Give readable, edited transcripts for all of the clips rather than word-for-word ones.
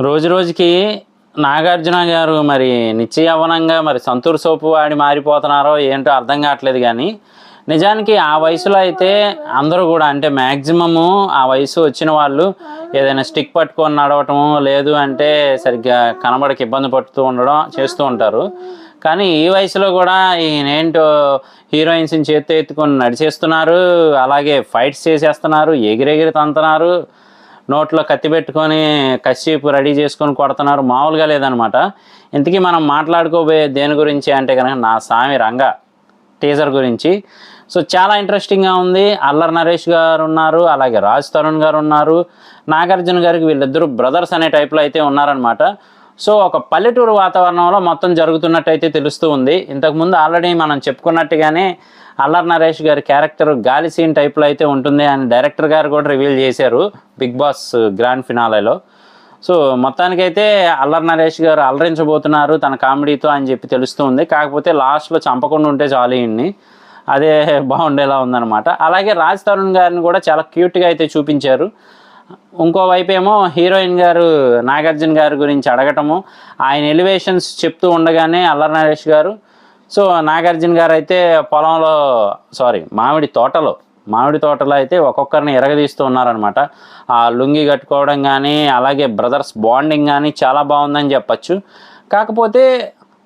రోజు రోజుకి నాగార్జున గారు మరి నిత్య యవ్వనంగా మరి సంతూర్ సోపు వాడి మారిపోతున్నారో ఏంటో అర్థం కావట్లేదు. కానీ నిజానికి ఆ వయసులో అయితే అందరూ కూడా అంటే మ్యాక్సిమము ఆ వయసు వచ్చిన వాళ్ళు ఏదైనా స్టిక్ పట్టుకొని నడవటము లేదు అంటే సరిగ్గా కనబడకి ఇబ్బంది పడుతూ ఉండడం చేస్తూ ఉంటారు. కానీ ఈ వయసులో కూడా ఈయనేంటో హీరోయిన్స్ని చేత్తో ఎత్తుకొని నడిచేస్తున్నారు, అలాగే ఫైట్స్ చేసేస్తున్నారు, ఎగిరెగిరి తంతున్నారు, నోట్లో కత్తి పెట్టుకొని కసిపు రెడీ చేసుకొని కొడుతున్నారు, మామూలుగా లేదనమాట. ఇంతకీ మనం మాట్లాడుకోబోయే దేని గురించి అంటే కనుక నా సామి రంగా టీజర్ గురించి. సో చాలా ఇంట్రెస్టింగ్గా ఉంది. అల్లరి నరేష్ గారు ఉన్నారు, అలాగే రాజ్ తరుణ్ గారు ఉన్నారు, నాగార్జున గారికి వీళ్ళిద్దరూ బ్రదర్స్ అనే టైప్లో అయితే ఉన్నారనమాట. సో ఒక పల్లెటూరు వాతావరణంలో మొత్తం జరుగుతున్నట్టు అయితే తెలుస్తూ ఉంది. ఇంతకుముందు ఆల్రెడీ మనం చెప్పుకున్నట్టుగానే అల్లరి నరేష్ గారి క్యారెక్టర్ గాలి సీన్ టైప్లో అయితే ఉంటుంది అని డైరెక్టర్ గారు కూడా రివీల్ చేశారు బిగ్ బాస్ గ్రాండ్ ఫినాలేలో. సో మొత్తానికైతే అల్లరి నరేష్ గారు అలరించబోతున్నారు తన కామెడీతో అని చెప్పి తెలుస్తుంది. కాకపోతే లాస్ట్లో చంపకుండా ఉంటే చాలు ఇన్ని, అదే బాగుండేలా ఉందన్నమాట. అలాగే రాజ్ తరుణ్ గారిని కూడా చాలా క్యూట్గా అయితే చూపించారు. ఇంకోవైపు ఏమో హీరోయిన్ గారు నాగార్జున గారి గురించి అడగటము, ఆయన ఎలివేషన్స్ చెప్తూ ఉండగానే అల్లరి నరేష్ గారు సో నాగార్జున గారు అయితే పొలంలో మామిడి తోటలో అయితే ఒక్కొక్కరిని ఎరగదీస్తూ ఉన్నారనమాట. ఆ లుంగి కట్టుకోవడం కానీ అలాగే బ్రదర్స్ బాండింగ్ కానీ చాలా బాగుందని చెప్పచ్చు. కాకపోతే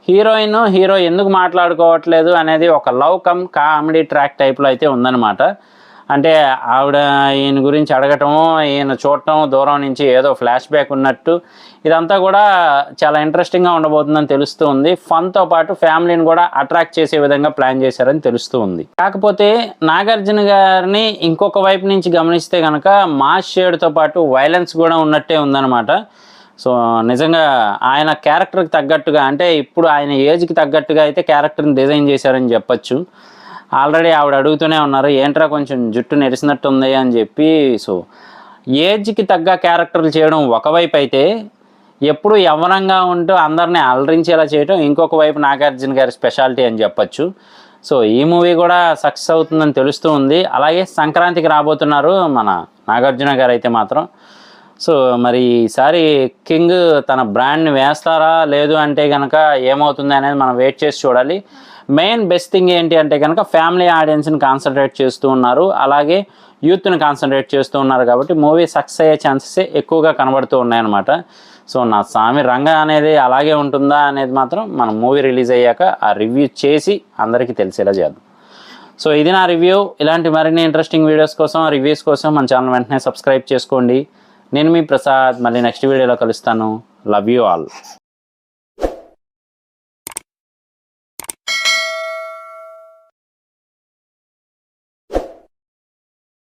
హీరో ఎందుకు మాట్లాడుకోవట్లేదు అనేది ఒక లవ్ కమ్ కామెడీ ట్రాక్ టైప్లో అయితే ఉందన్నమాట. అంటే ఆవిడ ఈయన గురించి అడగటము, ఈయన చూడటం దూరం నుంచి ఏదో ఫ్లాష్ బ్యాక్ ఉన్నట్టు, ఇదంతా కూడా చాలా ఇంట్రెస్టింగ్గా ఉండబోతుందని తెలుస్తూ ఉంది. ఫన్తో పాటు ఫ్యామిలీని కూడా అట్రాక్ట్ చేసే విధంగా ప్లాన్ చేశారని తెలుస్తూ ఉంది. కాకపోతే నాగార్జున గారిని ఇంకొక వైపు నుంచి గమనిస్తే కనుక మాస్ షేడ్తో పాటు వైలెన్స్ కూడా ఉన్నట్టే ఉందన్నమాట. సో నిజంగా ఆయన క్యారెక్టర్కి తగ్గట్టుగా అంటే ఇప్పుడు ఆయన ఏజ్కి తగ్గట్టుగా అయితే క్యారెక్టర్ని డిజైన్ చేశారని చెప్పచ్చు. ఆల్రెడీ ఆవిడ అడుగుతూనే ఉన్నారు, ఏంట్రా కొంచెం జుట్టు నెరిసినట్టు ఉంది అని చెప్పి. సో ఏజ్కి తగ్గ క్యారెక్టర్లు చేయడం ఒకవైపు అయితే, ఎప్పుడు యవ్వనంగా ఉంటూ అందరినీ అలరించేలా చేయడం ఇంకొక వైపు నాగార్జున గారి స్పెషాలిటీ అని చెప్పచ్చు. సో ఈ మూవీ కూడా సక్సెస్ అవుతుందని తెలుస్తూ ఉంది. అలాగే సంక్రాంతికి రాబోతున్నారు మన నాగార్జున గారు అయితే మాత్రం. సో మరి ఈసారి కింగ్ తన బ్రాండ్ని వేస్తారా లేదు అంటే కనుక ఏమవుతుంది అనేది మనం వెయిట్ చేసి చూడాలి. మెయిన్ బెస్ట్ థింగ్ ఏంటి అంటే కనుక ఫ్యామిలీ ఆడియన్స్ని కాన్సన్ట్రేట్ చేస్తూ ఉన్నారు, అలాగే యూత్ని కాన్సన్ట్రేట్ చేస్తూ ఉన్నారు. కాబట్టి మూవీ సక్సెస్ అయ్యే ఛాన్సెస్ ఎక్కువగా కనబడుతూ ఉన్నాయన్నమాట. సో నా సామి రంగా అనేది అలాగే ఉంటుందా అనేది మాత్రం మనం మూవీ రిలీజ్ అయ్యాక ఆ రివ్యూ చేసి అందరికీ తెలిసేలా చేద్దాం. సో ఇది నా రివ్యూ. ఇలాంటి మరిన్ని ఇంట్రెస్టింగ్ వీడియోస్ కోసం, రివ్యూస్ కోసం మన ఛానల్ వెంటనే సబ్స్క్రైబ్ చేసుకోండి. నేను మీ ప్రసాద్, మళ్ళీ నెక్స్ట్ వీడియోలో కలుస్తాను. Love you all.